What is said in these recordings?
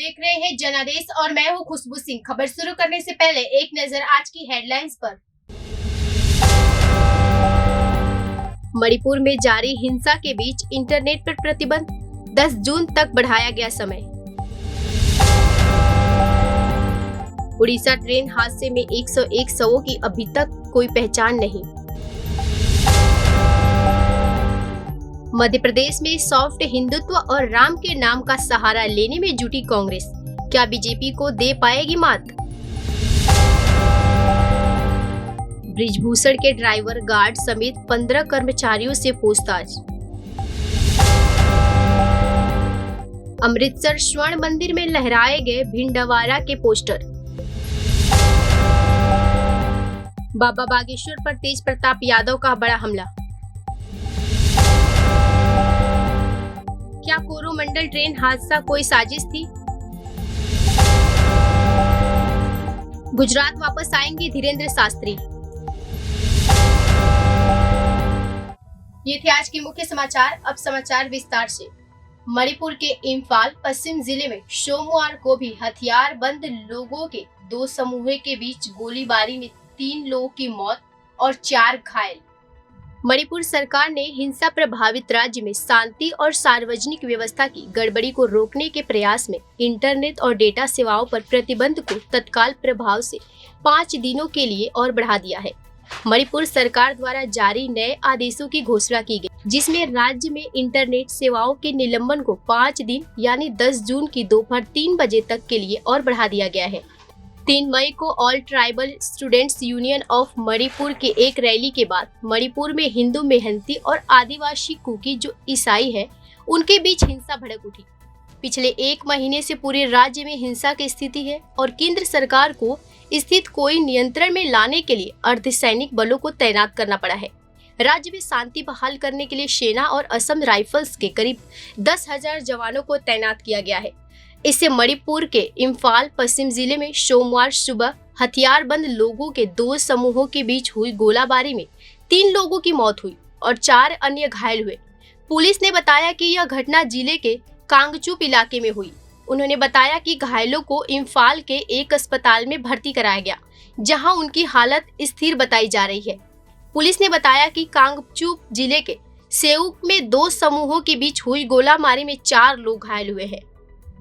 देख रहे हैं जनादेश और मैं हूं खुशबू सिंह। खबर शुरू करने से पहले एक नजर आज की हेडलाइंस पर। मणिपुर में जारी हिंसा के बीच इंटरनेट पर प्रतिबंध 10 जून तक बढ़ाया गया समय। उड़ीसा ट्रेन हादसे में 101 शवों की अभी तक कोई पहचान नहीं। मध्य प्रदेश में सॉफ्ट हिंदुत्व और राम के नाम का सहारा लेने में जुटी कांग्रेस, क्या बीजेपी को दे पाएगी मात? ब्रिजभूषण के ड्राइवर, गार्ड समेत 15 कर्मचारियों से पूछताछ। अमृतसर स्वर्ण मंदिर में लहराए गए भिंडवाड़ा के पोस्टर। बाबा बागेश्वर पर तेज प्रताप यादव का बड़ा हमला। क्या कोरोमंडल ट्रेन हादसा कोई साजिश थी? गुजरात वापस आएंगे धीरेन्द्र शास्त्री। ये थे आज के मुख्य समाचार। अब समाचार विस्तार से। मणिपुर के इम्फाल पश्चिम जिले में सोमवार को भी हथियारबंद लोगों के दो समूहों के बीच गोलीबारी में 3 लोगों की मौत और 4 घायल। मणिपुर सरकार ने हिंसा प्रभावित राज्य में शांति और सार्वजनिक व्यवस्था की गड़बड़ी को रोकने के प्रयास में इंटरनेट और डेटा सेवाओं पर प्रतिबंध को तत्काल प्रभाव से 5 दिनों के लिए और बढ़ा दिया है। मणिपुर सरकार द्वारा जारी नए आदेशों की घोषणा की गई, जिसमें राज्य में इंटरनेट सेवाओं के निलंबन को 5 दिन यानी 10 जून की दोपहर 3 बजे तक के लिए और बढ़ा दिया गया है। 3 मई को all tribal students union of Manipur के एक रैली के बाद मणिपुर में हिंदू, मेहनती और आदिवासी कुकी जो ईसाई है उनके बीच हिंसा भड़क उठी। पिछले 1 महीने से पूरे राज्य में हिंसा की स्थिति है और केंद्र सरकार को स्थिति कोई नियंत्रण में लाने के लिए अर्धसैनिक बलों को तैनात करना पड़ा है। राज्य में शांति बहाल करने के लिए सेना और असम राइफल्स के करीब 10,000 जवानों को तैनात किया गया है। इससे मणिपुर के इम्फाल पश्चिम जिले में सोमवार सुबह हथियारबंद लोगों के 2 समूहों के बीच हुई गोलाबारी में 3 लोगों की मौत हुई और 4 अन्य घायल हुए। पुलिस ने बताया कि यह घटना जिले के कांगचुप इलाके में हुई। उन्होंने बताया कि घायलों को इम्फाल के एक अस्पताल में भर्ती कराया गया, जहां उनकी हालत स्थिर बताई जा रही है। पुलिस ने बताया कि कांगचुप जिले के सेउक में 2 समूहों के बीच हुई गोलाबारी में 4 लोग घायल हुए हैं।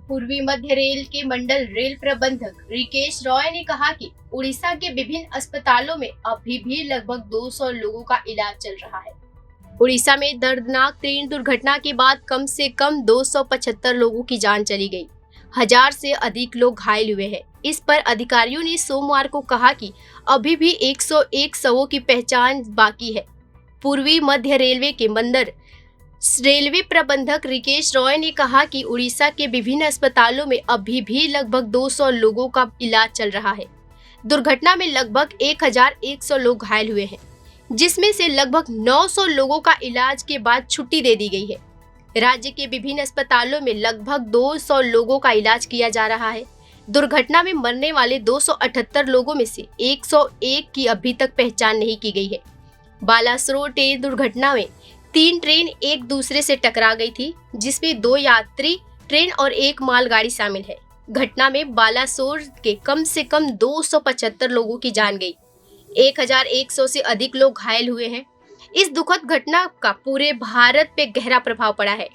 पूर्वी मध्य रेल के मंडल रेल प्रबंधक रिकेश रॉय ने कहा कि उड़ीसा के विभिन्न अस्पतालों में अभी भी लगभग 200 लोगों का इलाज चल रहा है। उड़ीसा में दर्दनाक ट्रेन दुर्घटना के बाद कम से कम 275 लोगों की जान चली गई। 1000 से अधिक लोग घायल हुए हैं। इस पर अधिकारियों ने सोमवार को कहा कि अभी भी 101 शवों की पहचान बाकी है। पूर्वी मध्य रेलवे के मंडल रेलवे प्रबंधक रिकेश रॉय ने कहा कि उड़ीसा के विभिन्न अस्पतालों में अभी भी लगभग 200 लोगों का इलाज चल रहा है। दुर्घटना में लगभग 1100 लोग घायल हुए हैं, जिसमें से लगभग 900 लोगों का इलाज के बाद छुट्टी दे दी गई है। राज्य के विभिन्न अस्पतालों में लगभग 200 लोगों का इलाज किया जा रहा है। दुर्घटना में मरने वाले 278 लोगों में से 101 की अभी तक पहचान नहीं की गई है। बालासोर ट्रेन दुर्घटना में 3 ट्रेन एक दूसरे से टकरा गई थी, जिसमें 2 यात्री ट्रेन और 1 मालगाड़ी शामिल है। घटना में बालासोर के कम से कम 275 लोगों की जान गई। 1100 से अधिक लोग घायल हुए हैं। इस दुखद घटना का पूरे भारत पे गहरा प्रभाव पड़ा है।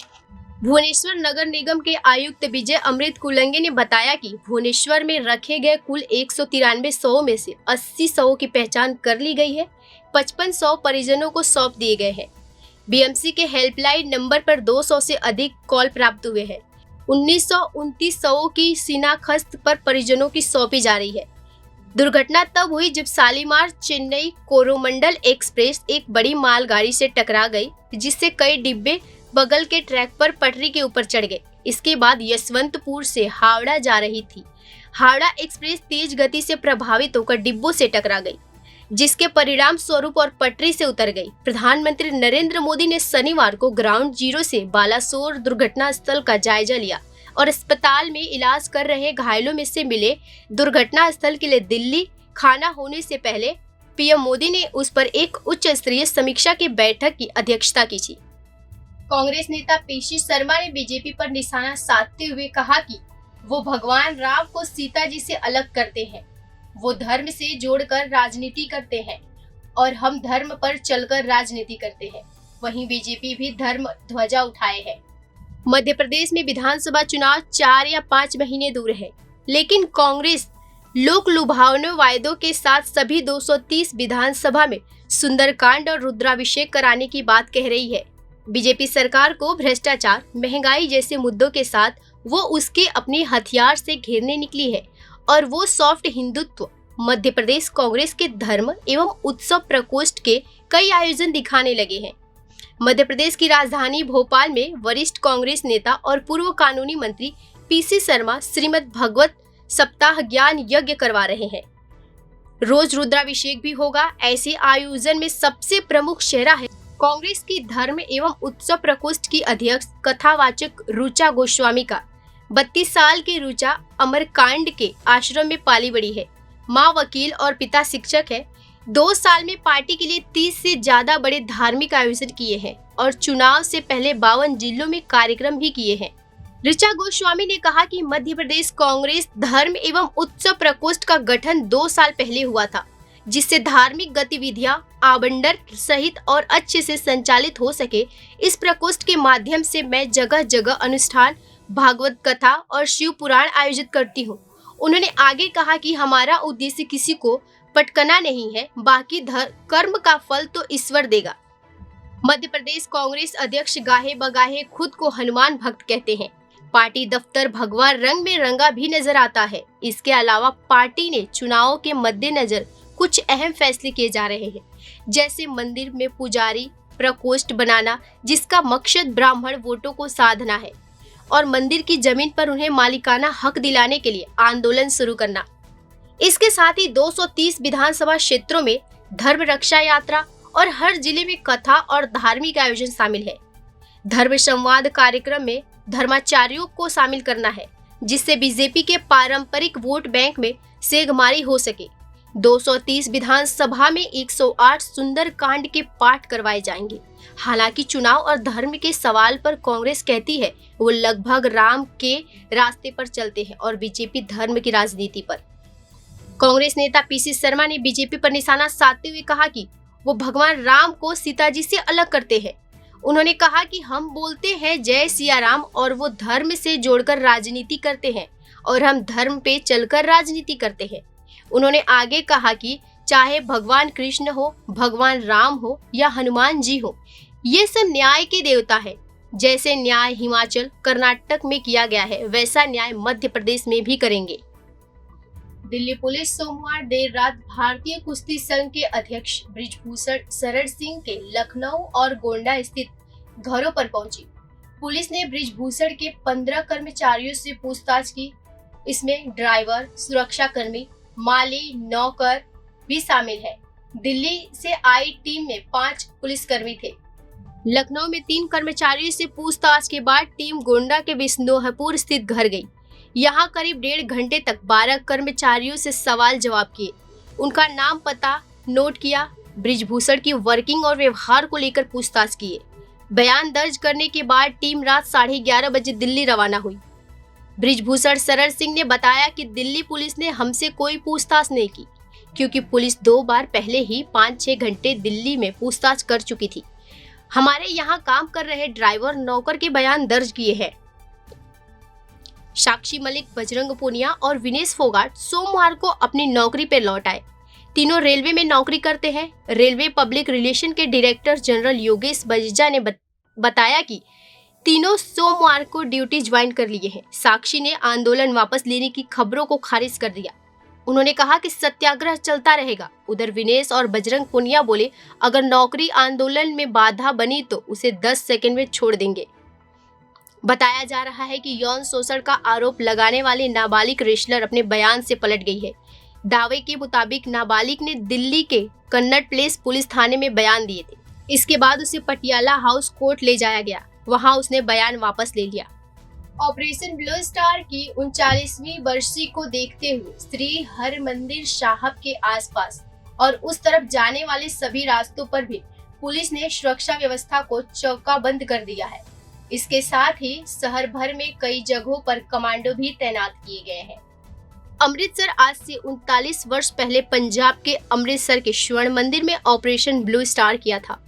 भुवनेश्वर नगर निगम के आयुक्त विजय अमृत कुलंगे ने बताया कि भुवनेश्वर में रखे गए कुल 193 शवों में से 80 शवों की पहचान कर ली गई है। 55 शव परिजनों को सौंप दिए गए हैं। बीएमसी के हेल्पलाइन नंबर पर 200 से अधिक कॉल प्राप्त हुए हैं। 1929 शवों की शिनाख्त पर परिजनों की सौंपी जा रही है। दुर्घटना तब हुई जब शालीमार चेन्नई कोरोमंडल एक्सप्रेस एक बड़ी मालगाड़ी से टकरा गई, जिससे कई डिब्बे बगल के ट्रैक पर पटरी के ऊपर चढ़ गए। इसके बाद यशवंतपुर से हावड़ा जा रही थी। हावड़ा एक्सप्रेस तेज गति से प्रभावित होकर डिब्बों से टकरा गई, जिसके परिणाम स्वरूप और पटरी से उतर गई। प्रधानमंत्री नरेंद्र मोदी ने शनिवार को ग्राउंड जीरो से बालासोर दुर्घटना स्थल का जायजा लिया और अस्पताल में इलाज कर रहे घायलों में से मिले दुर्घटना स्थल के लिए दिल्ली खाना होने से पहले पीएम मोदी ने उस पर एक उच्च स्तरीय समीक्षा की बैठक की अध्यक्षता की थी। कांग्रेस नेता पीसी शर्मा ने बीजेपी पर निशाना साधते हुए कहा कि वो भगवान राम को सीता जी से अलग करते हैं, वो धर्म से जोड़कर राजनीति करते हैं और हम धर्म पर चलकर राजनीति करते हैं। वहीं बीजेपी भी धर्म ध्वजा उठाए है। मध्य प्रदेश में विधानसभा चुनाव 4 या 5 महीने दूर है, लेकिन कांग्रेस लोक लुभावने वायदों के साथ सभी 230 विधानसभा में सुंदरकांड और रुद्राभिषेक कराने की बात कह रही है। बीजेपी सरकार को भ्रष्टाचार, महंगाई जैसे मुद्दों के साथ वो उसके अपने हथियार से घेरने निकली है और वो सॉफ्ट हिंदुत्व मध्य प्रदेश कांग्रेस के धर्म एवं उत्सव प्रकोष्ठ के कई आयोजन दिखाने लगे हैं। मध्य प्रदेश की राजधानी भोपाल में वरिष्ठ कांग्रेस नेता और पूर्व कानूनी मंत्री पीसी शर्मा श्रीमद् भगवत सप्ताह ज्ञान यज्ञ करवा रहे हैं। रोज रुद्राभिषेक भी होगा। ऐसे आयोजन में सबसे प्रमुख चेहरा है कांग्रेस की धर्म एवं उत्सव प्रकोष्ठ की अध्यक्ष कथावाचक रुचा गोस्वामी का। 32 साल की रुचा अमरकांड के आश्रम में पाली बड़ी है। माँ वकील और पिता शिक्षक है। 2 साल में पार्टी के लिए 30 से ज्यादा बड़े धार्मिक आयोजन किए हैं और चुनाव से पहले 52 जिलों में कार्यक्रम भी किए हैं। ऋचा गोस्वामी ने कहा कि मध्य प्रदेश कांग्रेस धर्म एवं उत्सव प्रकोष्ठ का गठन 2 साल पहले हुआ था, जिससे धार्मिक गतिविधियां आवंडर सहित और अच्छे से संचालित हो सके। इस प्रकोष्ठ के माध्यम से मैं जगह जगह अनुष्ठान, भागवत कथा और शिव पुराण आयोजित करती हूँ। उन्होंने आगे कहा कि हमारा उद्देश्य किसी को पटकना नहीं है, बाकी कर्म का फल तो ईश्वर देगा। मध्य प्रदेश कांग्रेस अध्यक्ष गाहे बगाहे खुद को हनुमान भक्त कहते हैं। पार्टी दफ्तर भगवा रंग में रंगा भी नजर आता है। इसके अलावा पार्टी ने चुनावों के मद्देनजर कुछ अहम फैसले किए जा रहे हैं, जैसे मंदिर में पुजारी प्रकोष्ठ बनाना, जिसका मकसद ब्राह्मण वोटों को साधना है, और मंदिर की जमीन पर उन्हें मालिकाना हक दिलाने के लिए आंदोलन शुरू करना। इसके साथ ही 230 विधानसभा क्षेत्रों में धर्म रक्षा यात्रा और हर जिले में कथा और धार्मिक आयोजन शामिल है। धर्म संवाद कार्यक्रम में धर्माचार्यों को शामिल करना है, जिससे बीजेपी के पारंपरिक वोट बैंक में सेगमारी हो सके। 230 विधानसभा में 108 सुंदरकांड के पाठ करवाए जाएंगे। हालांकि चुनाव और धर्म के सवाल पर कांग्रेस कहती है वो लगभग राम के रास्ते पर चलते हैं और बीजेपी धर्म की राजनीति पर। कांग्रेस नेता पीसी शर्मा ने बीजेपी पर निशाना साधते हुए कहा कि वो भगवान राम को सीता जी से अलग करते हैं। उन्होंने कहा कि हम बोलते हैं जय सिया राम और वो धर्म से जोड़कर राजनीति करते हैं और हम धर्म पे चलकर राजनीति करते हैं। उन्होंने आगे कहा कि चाहे भगवान कृष्ण हो, भगवान राम हो या हनुमान जी हो, ये सब न्याय के देवता है। जैसे न्याय हिमाचल, कर्नाटक में किया गया है, वैसा न्याय मध्य प्रदेश में भी करेंगे। दिल्ली पुलिस सोमवार देर रात भारतीय कुश्ती संघ के अध्यक्ष बृजभूषण शरण सिंह के लखनऊ और गोंडा स्थित घरों पर पहुंची। पुलिस ने बृजभूषण के 15 कर्मचारियों से पूछताछ की। इसमें ड्राइवर, सुरक्षा कर्मी, माली, नौकर भी शामिल है। दिल्ली से आई टीम में 5 पुलिसकर्मी थे। लखनऊ में 3 कर्मचारियों से पूछताछ के बाद टीम गोंडा के बिश्नोहपुर स्थित घर गई। यहाँ करीब 1.5 घंटे तक 12 कर्मचारियों से सवाल जवाब किए, उनका नाम पता नोट किया, बृजभूषण की वर्किंग और व्यवहार को लेकर पूछताछ किए। बयान दर्ज करने के बाद टीम रात 11:30 बजे दिल्ली रवाना हुई। बृजभूषण शरण सिंह ने बताया कि दिल्ली पुलिस ने हमसे कोई पूछताछ नहीं की, क्योंकि पुलिस 2 बार पहले ही 5-6 घंटे दिल्ली में पूछताछ कर चुकी थी। हमारे यहाँ काम कर रहे ड्राइवर, नौकर के बयान दर्ज किए हैं। साक्षी मलिक, बजरंग पुनिया और विनेश फोगाट सोमवार को अपनी नौकरी पर लौट आए। तीनों रेलवे में नौकरी करते हैं। रेलवे पब्लिक रिलेशन के डायरेक्टर जनरल योगेश बजिजा ने बताया कि तीनों सोमवार को ड्यूटी ज्वाइन कर लिए हैं। साक्षी ने आंदोलन वापस लेने की खबरों को खारिज कर दिया। उन्होंने कहा कि सत्याग्रह चलता रहेगा। उधर विनेश और बजरंग पुनिया बोले, अगर नौकरी आंदोलन में बाधा बनी तो उसे 10 सेकंड में छोड़ देंगे। बताया जा रहा है कि यौन शोषण का आरोप लगाने वाले नाबालिग रेसलर अपने बयान से पलट गई है। दावे के मुताबिक नाबालिग ने दिल्ली के कन्नट प्लेस पुलिस थाने में बयान दिए थे। इसके बाद उसे पटियाला हाउस कोर्ट ले जाया गया, वहां उसने बयान वापस ले लिया। ऑपरेशन ब्लू स्टार की 39वीं बरसी को देखते हुए श्री हरमंदिर साहिब के आसपास और उस तरफ जाने वाले सभी रास्तों पर भी पुलिस ने सुरक्षा व्यवस्था को चौकाबंद कर दिया है। इसके साथ ही शहर भर में कई जगहों पर कमांडो भी तैनात किए गए हैं। अमृतसर आज से 39 वर्ष पहले पंजाब के अमृतसर के स्वर्ण मंदिर में ऑपरेशन ब्लू स्टार किया था।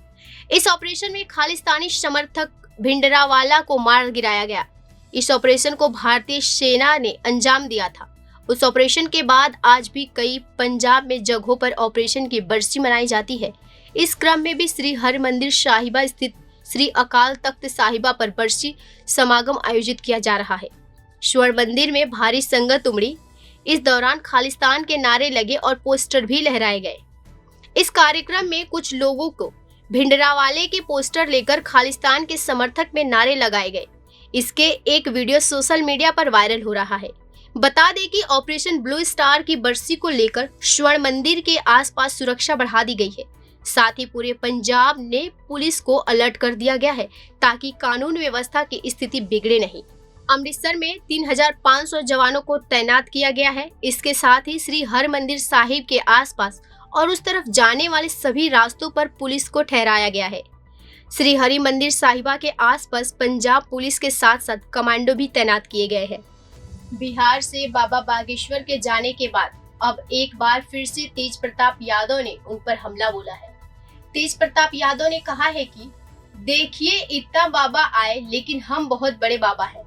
इस ऑपरेशन में खालिस्तानी समर्थक भिंडरावाला को मार गिराया गया। इस ऑपरेशन को भारतीय सेना ने अंजाम दिया था। उस ऑपरेशन के बाद आज भी कई पंजाब में जगहों पर ऑपरेशन की बरसी मनाई जाती है। इस क्रम में भी श्री हरमंदिर साहिबा स्थित श्री अकाल तख्त साहिबा पर बरसी समागम आयोजित किया जा रहा है। स्वर्ण मंदिर में भारी संगत उमड़ी। इस दौरान खालिस्तान के नारे लगे और पोस्टर भी लहराए गए। इस कार्यक्रम में कुछ लोगों को भिंडरावाले के पोस्टर लेकर खालिस्तान के समर्थक में नारे लगाए गए। इसके एक वीडियो सोशल मीडिया पर वायरल हो रहा है। बता दें कि ऑपरेशन ब्लू स्टार की बरसी को लेकर स्वर्ण मंदिर के आसपास सुरक्षा बढ़ा दी गई है। साथ ही पूरे पंजाब ने पुलिस को अलर्ट कर दिया गया है ताकि कानून व्यवस्था की स्थिति बिगड़े नहीं। अमृतसर में 3500 जवानों को तैनात किया गया है। इसके साथ ही श्री हरमंदिर साहिब के आसपास और उस तरफ जाने वाले सभी रास्तों पर पुलिस को ठहराया गया है। श्री हरि मंदिर साहिबा के आसपास पंजाब पुलिस के साथ साथ कमांडो भी तैनात किए गए हैं। बिहार से बाबा बागेश्वर के जाने के बाद अब एक बार फिर से तेज प्रताप यादव ने उन पर हमला बोला है। तेज प्रताप यादव ने कहा है कि देखिए इतना बाबा आए लेकिन हम बहुत बड़े बाबा हैं।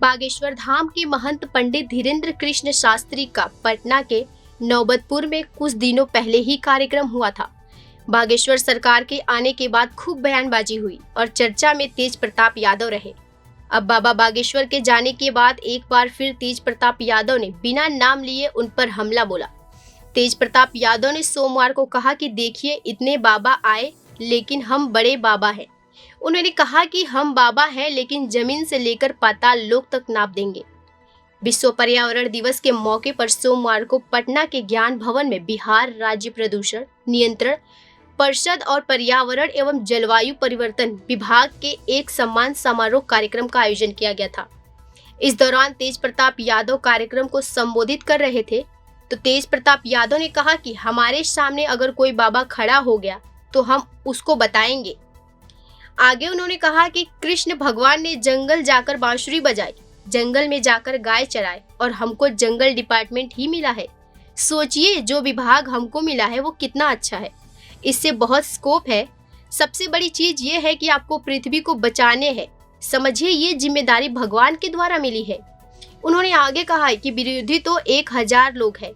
बागेश्वर धाम के महंत पंडित धीरेन्द्र कृष्ण शास्त्री का पटना के नौबतपुर में कुछ दिनों पहले ही कार्यक्रम हुआ था। बागेश्वर सरकार के आने के बाद खूब बयानबाजी हुई और चर्चा में तेज प्रताप यादव रहे। अब बाबा बागेश्वर के जाने के बाद एक बार फिर तेज प्रताप यादव ने बिना नाम लिए उन पर हमला बोला। तेज प्रताप यादव ने सोमवार को कहा कि देखिए इतने बाबा आए लेकिन हम बड़े बाबा हैं। उन्होंने कहा कि हम बाबा हैं लेकिन जमीन से लेकर पाताल लोक तक नाप देंगे। विश्व पर्यावरण दिवस के मौके पर सोमवार को पटना के ज्ञान भवन में बिहार राज्य प्रदूषण नियंत्रण परिषद और पर्यावरण एवं जलवायु परिवर्तन विभाग के एक सम्मान समारोह कार्यक्रम का आयोजन किया गया था। इस दौरान तेज प्रताप यादव कार्यक्रम को संबोधित कर रहे थे तो तेज प्रताप यादव ने कहा कि हमारे सामने अगर कोई बाबा खड़ा हो गया तो हम उसको बताएंगे। आगे उन्होंने कहा कि कृष्ण भगवान ने जंगल जाकर बांसुरी बजाई, जंगल में जाकर गाय चराए और हमको जंगल डिपार्टमेंट ही मिला है। सोचिए जो विभाग हमको मिला है वो कितना अच्छा है। इससे बहुत स्कोप है। सबसे बड़ी चीज ये है कि आपको पृथ्वी को बचाने हैं। समझिए ये जिम्मेदारी भगवान के द्वारा मिली है। उन्होंने आगे कहा कि विरोधी तो 1000 लोग हैं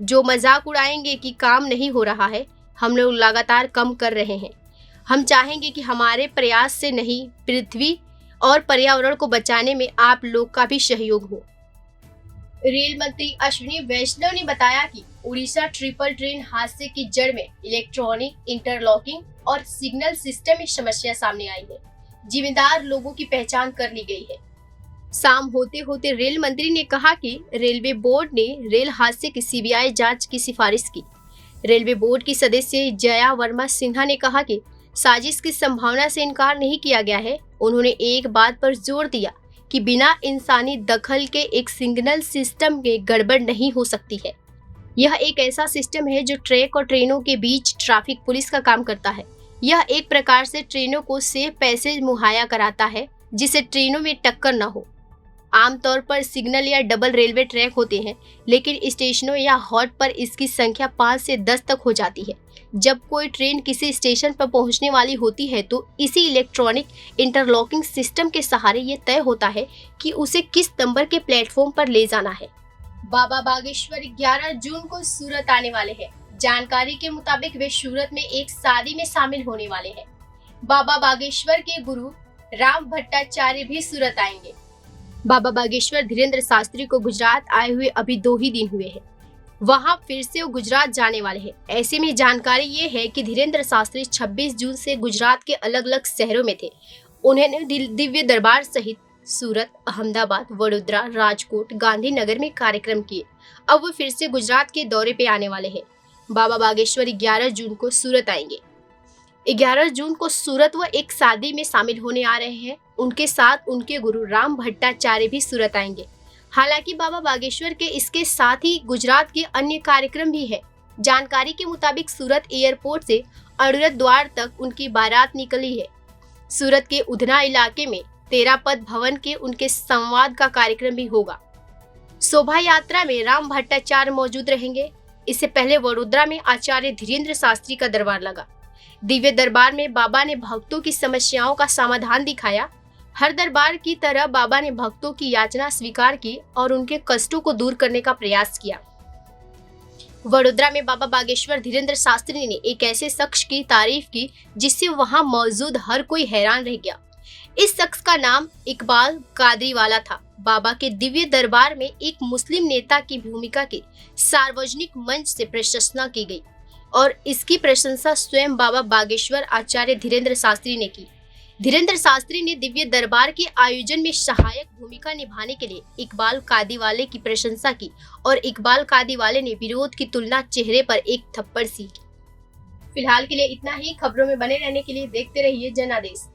जो मजाक उड़ाएंगे कि काम नहीं हो रहा है। हम लोग लगातार कम कर रहे हैं। हम चाहेंगे कि हमारे प्रयास से नहीं पृथ्वी और पर्यावरण को बचाने में आप लोग का भी सहयोग हो। रेल मंत्री अश्विनी वैष्णव ने बताया कि उड़ीसा ट्रिपल ट्रेन हादसे की जड़ में इलेक्ट्रॉनिक इंटरलॉकिंग और सिग्नल सिस्टम में समस्या सामने आई है। जिम्मेदार लोगों की पहचान कर ली गई है। शाम होते होते रेल मंत्री ने कहा कि रेलवे बोर्ड ने रेल हादसे की सीबीआई जांच की सिफारिश की। रेलवे बोर्ड की सदस्य जया वर्मा सिन्हा ने कहा कि साजिश की संभावना से इनकार नहीं किया गया है। उन्होंने एक बात पर जोर दिया कि बिना इंसानी दखल के एक सिग्नल सिस्टम में गड़बड़ नहीं हो सकती है। यह एक ऐसा सिस्टम है जो ट्रैक और ट्रेनों के बीच ट्रैफिक पुलिस का काम करता है। यह एक प्रकार से ट्रेनों को सेफ पैसेज मुहैया कराता है जिससे ट्रेनों में टक्कर न हो। आमतौर पर सिग्नल या डबल रेलवे ट्रैक होते हैं लेकिन स्टेशनों या हॉट पर इसकी संख्या 5 से 10 तक हो जाती है। जब कोई ट्रेन किसी स्टेशन पर पहुंचने वाली होती है तो इसी इलेक्ट्रॉनिक इंटरलॉकिंग सिस्टम के सहारे ये तय होता है कि उसे किस नंबर के प्लेटफॉर्म पर ले जाना है। बाबा बागेश्वर 11 जून को सूरत आने वाले हैं। जानकारी के मुताबिक वे सूरत में एक शादी में शामिल होने वाले हैं। बाबा बागेश्वर के गुरु राम भट्टाचार्य भी सूरत आएंगे। बाबा बागेश्वर धीरेन्द्र शास्त्री को गुजरात आए हुए अभी 2 ही दिन हुए हैं। वहां फिर से वो गुजरात जाने वाले हैं। ऐसे में जानकारी ये है कि धीरेन्द्र शास्त्री 26 जून से गुजरात के अलग अलग शहरों में थे। उन्होंने दिव्य दरबार सहित सूरत, अहमदाबाद, वडोदरा, राजकोट, गांधीनगर में कार्यक्रम किए। अब वो फिर से गुजरात के दौरे पे आने वाले हैं। बाबा बागेश्वर 11 जून को सूरत आएंगे। 11 जून को सूरत वो एक शादी में शामिल होने आ रहे हैं। उनके साथ उनके गुरु राम भट्टाचार्य भी सूरत आएंगे। हालांकि बाबा बागेश्वर के इसके साथ ही गुजरात के अन्य कार्यक्रम भी है। जानकारी के मुताबिक सूरत एयरपोर्ट से अड़ुरत द्वार तक उनकी बारात निकली है। सूरत के उधना इलाके में तेरापत भवन के उनके संवाद का कार्यक्रम भी होगा। शोभा यात्रा में राम भट्टाचार्य मौजूद रहेंगे। इससे पहले वडोदरा में आचार्य धीरेन्द्र शास्त्री का दरबार लगा। दिव्य दरबार में बाबा ने भक्तों की समस्याओं का समाधान दिखाया। हर दरबार की तरह बाबा ने भक्तों की याचना स्वीकार की और उनके कष्टों को दूर करने का प्रयास किया। वडोदरा में बाबा बागेश्वर धीरेन्द्र शास्त्री ने एक ऐसे शख्स की तारीफ की जिससे वहां मौजूद हर कोई हैरान रह गया। इस शख्स का नाम इकबाल कादरीवाला था। बाबा के दिव्य दरबार में एक मुस्लिम नेता की भूमिका की सार्वजनिक मंच से प्रशंसा की गई और इसकी प्रशंसा स्वयं बाबा बागेश्वर आचार्य धीरेन्द्र शास्त्री ने की। धीरेन्द्र शास्त्री ने दिव्य दरबार के आयोजन में सहायक भूमिका निभाने के लिए इकबाल कादीवाले की प्रशंसा की और इकबाल कादीवाले ने विरोध की तुलना चेहरे पर एक थप्पड़ सी की। फिलहाल के लिए इतना ही। खबरों में बने रहने के लिए देखते रहिए जनादेश।